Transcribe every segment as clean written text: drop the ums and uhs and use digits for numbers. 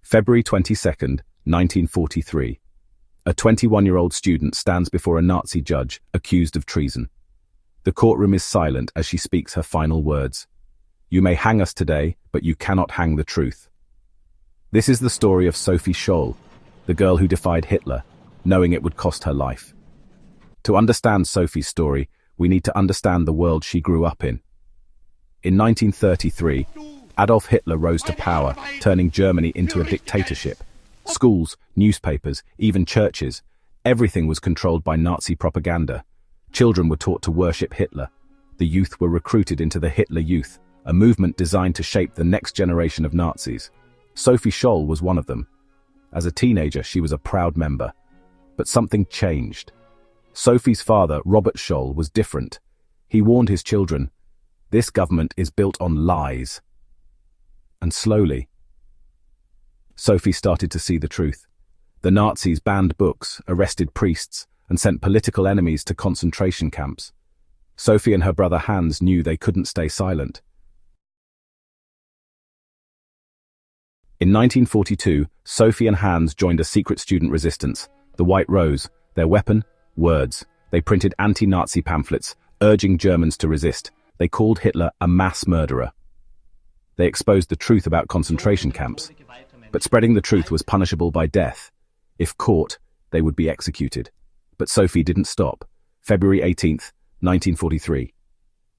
February 22nd, 1943. A 21-year-old student stands before a Nazi judge accused of treason. The courtroom is silent as she speaks her final words. "You may hang us today, but you cannot hang the truth." This is the story of Sophie Scholl, the girl who defied Hitler, knowing it would cost her life. To understand Sophie's story, we need to understand the world she grew up in. In 1933, Adolf Hitler rose to power, turning Germany into a dictatorship. Schools, newspapers, even churches, everything was controlled by Nazi propaganda. Children were taught to worship Hitler. The youth were recruited into the Hitler Youth, a movement designed to shape the next generation of Nazis. Sophie Scholl was one of them. As a teenager, she was a proud member. But something changed. Sophie's father, Robert Scholl, was different. He warned his children, "This government is built on lies." And slowly, Sophie started to see the truth. The Nazis banned books, arrested priests, and sent political enemies to concentration camps. Sophie and her brother Hans knew they couldn't stay silent. In 1942, Sophie and Hans joined a secret student resistance, the White Rose. Their weapon? Words. They printed anti-Nazi pamphlets, urging Germans to resist. They called Hitler a mass murderer. They exposed the truth about concentration camps. But spreading the truth was punishable by death. If caught, they would be executed. But Sophie didn't stop. February 18th, 1943.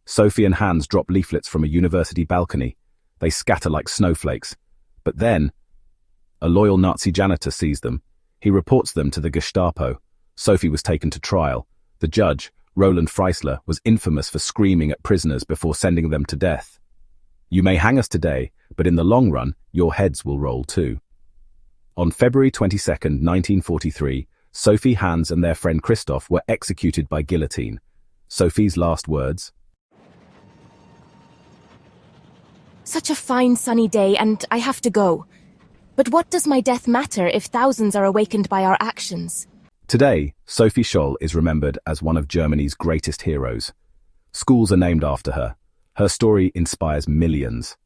Sophie and Hans drop leaflets from a university balcony. They scatter like snowflakes. But then, a loyal Nazi janitor sees them. He reports them to the Gestapo. Sophie was taken to trial. The judge, Roland Freisler, was infamous for screaming at prisoners before sending them to death. "You may hang us today, but in the long run, your heads will roll too." On February 22nd, 1943, Sophie, Hans and their friend Christoph were executed by guillotine. Sophie's last words: "Such a fine sunny day, and I have to go. But what does my death matter if thousands are awakened by our actions?" Today, Sophie Scholl is remembered as one of Germany's greatest heroes. Schools are named after her. Her story inspires millions.